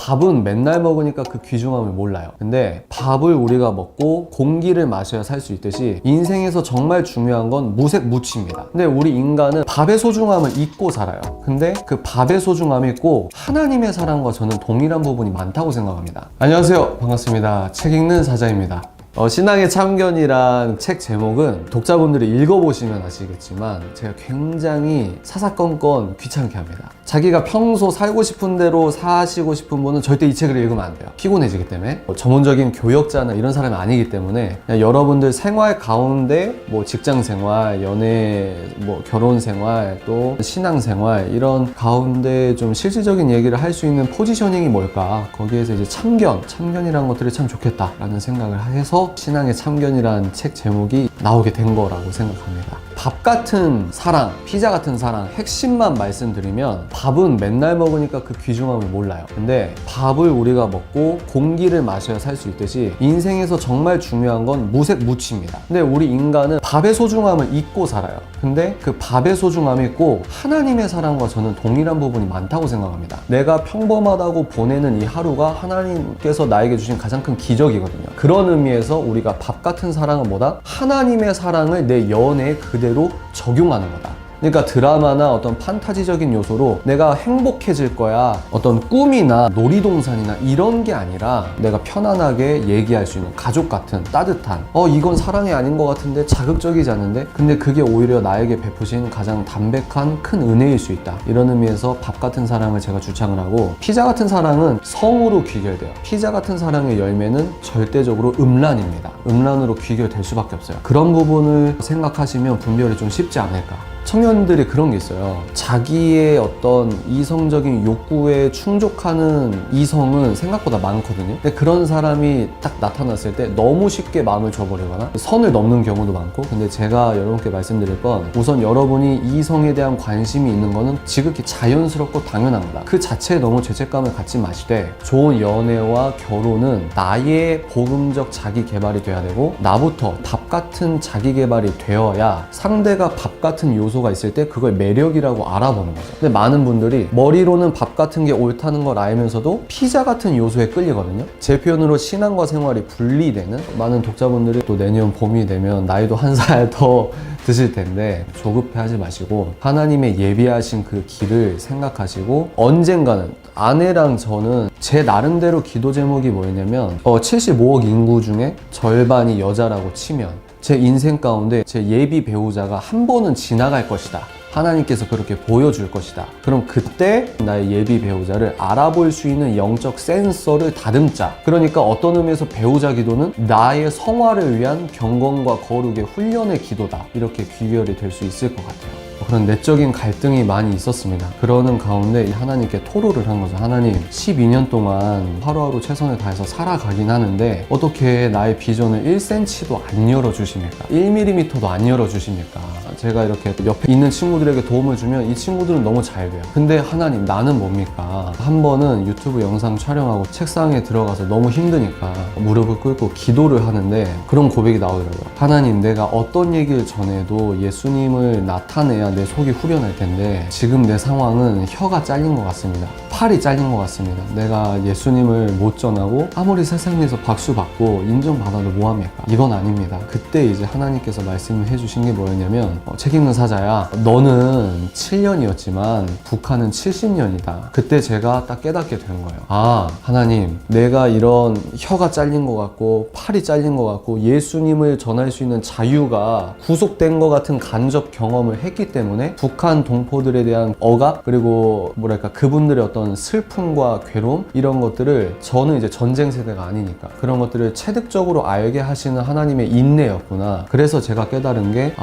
밥은 맨날 먹으니까 그 귀중함을 몰라요. 근데 밥을 우리가 먹고 공기를 마셔야 살 수 있듯이 인생에서 정말 중요한 건 무색무취입니다. 근데 우리 인간은 밥의 소중함을 잊고 살아요. 근데 그 밥의 소중함이 꼭 하나님의 사랑과 저는 동일한 부분이 많다고 생각합니다. 안녕하세요, 반갑습니다. 책 읽는 사자입니다. 신앙의 참견이란 책 제목은 독자분들이 읽어보시면 아시겠지만 제가 굉장히 사사건건 귀찮게 합니다. 자기가 평소 살고 싶은 대로 사시고 싶은 분은 절대 이 책을 읽으면 안 돼요. 피곤해지기 때문에. 전문적인 교역자나 이런 사람이 아니기 때문에 그냥 여러분들 생활 가운데 직장 생활, 연애, 결혼 생활, 또 신앙 생활 이런 가운데 좀 실질적인 얘기를 할 수 있는 포지셔닝이 뭘까, 거기에서 이제 참견이라는 것들이 참 좋겠다라는 생각을 해서 신앙의 참견이란 책 제목이 나오게 된 거라고 생각합니다. 밥 같은 사랑, 피자 같은 사랑, 핵심만 말씀드리면 밥은 맨날 먹으니까 그 귀중함을 몰라요. 근데 밥을 우리가 먹고 공기를 마셔야 살 수 있듯이 인생에서 정말 중요한 건 무색무취입니다. 근데 우리 인간은 밥의 소중함을 잊고 살아요. 근데 그 밥의 소중함이 꼭 하나님의 사랑과 저는 동일한 부분이 많다고 생각합니다. 내가 평범하다고 보내는 이 하루가 하나님께서 나에게 주신 가장 큰 기적이거든요. 그런 의미에서 우리가 밥 같은 사랑은 뭐다? 하나님의 사랑을 내 연애에 그대로 적용하는 거다. 그러니까 드라마나 어떤 판타지적인 요소로 내가 행복해질 거야, 어떤 꿈이나 놀이동산이나 이런 게 아니라 내가 편안하게 얘기할 수 있는 가족 같은 따뜻한, 이건 사랑이 아닌 것 같은데 자극적이지 않은데, 근데 그게 오히려 나에게 베푸신 가장 담백한 큰 은혜일 수 있다. 이런 의미에서 밥 같은 사랑을 제가 주창을 하고, 피자 같은 사랑은 성으로 귀결돼요. 피자 같은 사랑의 열매는 절대적으로 음란입니다. 음란으로 귀결될 수밖에 없어요. 그런 부분을 생각하시면 분별이 좀 쉽지 않을까. 청년들이 그런 게 있어요. 자기의 어떤 이성적인 욕구에 충족하는 이성은 생각보다 많거든요. 근데 그런 사람이 딱 나타났을 때 너무 쉽게 마음을 줘버리거나 선을 넘는 경우도 많고, 근데 제가 여러분께 말씀드릴 건, 우선 여러분이 이성에 대한 관심이 있는 거는 지극히 자연스럽고 당연한 거다. 그 자체에 너무 죄책감을 갖지 마시되, 좋은 연애와 결혼은 나의 복음적 자기 개발이 돼야 되고, 나부터 밥 같은 자기 개발이 되어야 상대가 밥 같은 요소가 있을 때 그걸 매력이라고 알아보는 거죠. 근데 많은 분들이 머리로는 밥 같은 게 옳다는 걸 알면서도 피자 같은 요소에 끌리거든요. 제 표현으로 신앙과 생활이 분리되는, 많은 독자분들이 또 내년 봄이 되면 나이도 한 살 더 드실 텐데 조급해하지 마시고 하나님의 예비하신 그 길을 생각하시고, 언젠가는 아내랑 저는 제 나름대로 기도 제목이 뭐였냐면 75억 인구 중에 절반이 여자라고 치면 제 인생 가운데 제 예비 배우자가 한 번은 지나갈 것이다. 하나님께서 그렇게 보여줄 것이다. 그럼 그때 나의 예비 배우자를 알아볼 수 있는 영적 센서를 다듬자. 그러니까 어떤 의미에서 배우자 기도는 나의 성화를 위한 경건과 거룩의 훈련의 기도다. 이렇게 귀결이 될 수 있을 것 같아요. 그런 내적인 갈등이 많이 있었습니다. 그러는 가운데 하나님께 토로를 한 거죠. 하나님, 12년 동안 하루하루 최선을 다해서 살아가긴 하는데 어떻게 나의 비전을 1cm도 안 열어주십니까? 1mm도 안 열어주십니까? 제가 이렇게 옆에 있는 친구들에게 도움을 주면 이 친구들은 너무 잘 돼요. 근데 하나님, 나는 뭡니까? 한 번은 유튜브 영상 촬영하고 책상에 들어가서 너무 힘드니까 무릎을 꿇고 기도를 하는데 그런 고백이 나오더라고요. 하나님, 내가 어떤 얘기를 전해도 예수님을 나타내야 내 속이 후련할 텐데 지금 내 상황은 혀가 잘린 것 같습니다. 팔이 잘린 것 같습니다. 내가 예수님을 못 전하고 아무리 세상에서 박수 받고 인정받아도 뭐합니까? 이건 아닙니다. 그때 이제 하나님께서 말씀을 해주신 게 뭐였냐면, 책 읽는 사자야, 너는 7년이었지만 북한은 70년이다. 그때 제가 딱 깨닫게 된 거예요. 아, 하나님, 내가 이런 혀가 잘린 것 같고 팔이 잘린 것 같고 예수님을 전할 수 있는 자유가 구속된 것 같은 간접 경험을 했기 때문에 북한 동포들에 대한 억압, 그리고 그분들의 어떤 슬픔과 괴로움, 이런 것들을, 저는 이제 전쟁 세대가 아니니까 그런 것들을 체득적으로 알게 하시는 하나님의 인내였구나. 그래서 제가 깨달은 게,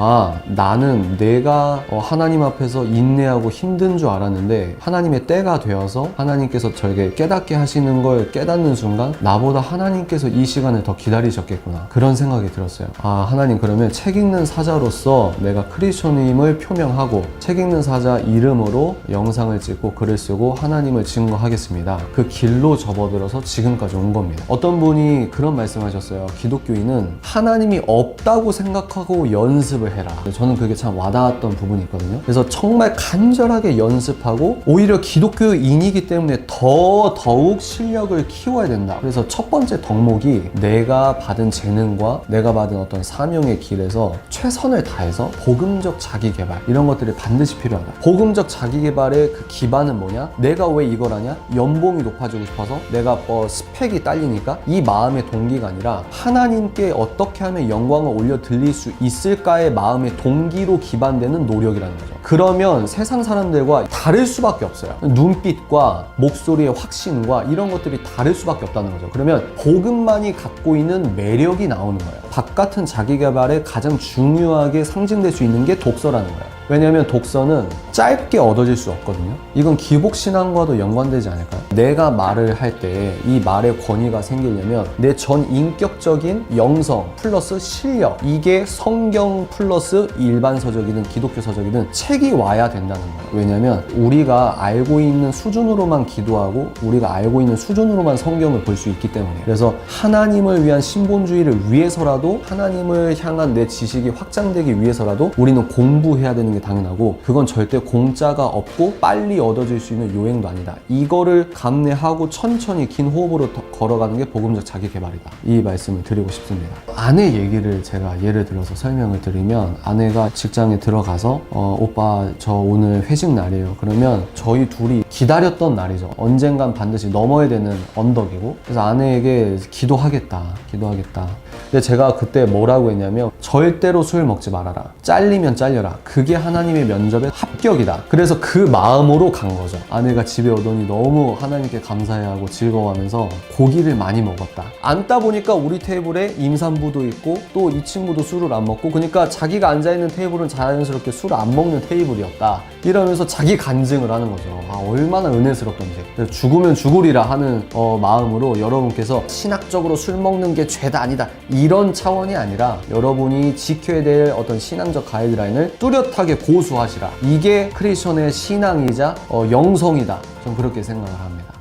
나는 내가 하나님 앞에서 인내하고 힘든 줄 알았는데 하나님의 때가 되어서 하나님께서 저에게 깨닫게 하시는 걸 깨닫는 순간 나보다 하나님께서 이 시간을 더 기다리셨겠구나. 그런 생각이 들었어요. 하나님, 그러면 책 읽는 사자로서 내가 크리스천임을 표명하고 책 읽는 사자 이름으로 영상을 찍고 글을 쓰고 하나님 하나님을 증거하겠습니다. 그 길로 접어들어서 지금까지 온 겁니다. 어떤 분이 그런 말씀하셨어요. 기독교인은 하나님이 없다고 생각하고 연습을 해라. 저는 그게 참 와닿았던 부분이 있거든요. 그래서 정말 간절하게 연습하고 오히려 기독교인이기 때문에 더욱 실력을 키워야 된다. 그래서 첫 번째 덕목이 내가 받은 재능과 내가 받은 어떤 사명의 길에서 최선을 다해서 복음적 자기개발, 이런 것들이 반드시 필요하다. 복음적 자기개발의 그 기반은 뭐냐? 내가 왜 이걸 하냐? 연봉이 높아지고 싶어서, 내가 스펙이 딸리니까. 이 마음의 동기가 아니라 하나님께 어떻게 하면 영광을 올려 드릴 수 있을까의 마음의 동기로 기반되는 노력이라는 거죠. 그러면 세상 사람들과 다를 수밖에 없어요. 눈빛과 목소리의 확신과 이런 것들이 다를 수밖에 없다는 거죠. 그러면 복음만이 갖고 있는 매력이 나오는 거예요. 바깥은 자기개발에 가장 중요하게 상징될 수 있는 게 독서라는 거예요. 왜냐하면 독서는 짧게 얻어질 수 없거든요. 이건 기복신앙과도 연관되지 않을까요? 내가 말을 할 때 이 말의 권위가 생기려면 내 전 인격적인 영성 플러스 실력, 이게 성경 플러스 일반 서적이든 기독교 서적이든 책이 와야 된다는 거예요. 왜냐하면 우리가 알고 있는 수준으로만 기도하고 우리가 알고 있는 수준으로만 성경을 볼 수 있기 때문에. 그래서 하나님을 위한 신본주의를 위해서라도, 하나님을 향한 내 지식이 확장되기 위해서라도 우리는 공부해야 되는 게 당연하고, 그건 절대 공짜가 없고 빨리 얻어질 수 있는 요행도 아니다. 이거를 감내하고 천천히 긴 호흡으로 걸어가는 게 복음적 자기개발이다. 이 말씀을 드리고 싶습니다. 아내 얘기를 제가 예를 들어서 설명을 드리면, 아내가 직장에 들어가서 오빠 저 오늘 회식 날이에요. 그러면 저희 둘이 기다렸던 날이죠. 언젠간 반드시 넘어야 되는 언덕이고, 그래서 아내에게 기도하겠다. 근데 제가 그때 뭐라고 했냐면, 절대로 술 먹지 말아라. 잘리면 잘려라. 그게 하나님의 면접의 합격이다. 그래서 그 마음으로 간 거죠. 아내가 집에 오더니 너무 하나님께 감사해하고 즐거워하면서 고기를 많이 먹었다. 앉다 보니까 우리 테이블에 임산부도 있고 또 이 친구도 술을 안 먹고, 그러니까 자기가 앉아있는 테이블은 자연스럽게 술을 안 먹는 테이블이었다. 이러면서 자기 간증을 하는 거죠. 얼마나 은혜스럽던지. 그래서 죽으면 죽으리라 하는 마음으로 여러분께서 신학적으로 술 먹는 게 죄다 아니다, 이런 차원이 아니라 여러분이 지켜야 될 어떤 신앙적 가이드라인을 뚜렷하게 고수하시라. 이게 크리스천의 신앙이자 영성이다. 전 그렇게 생각을 합니다.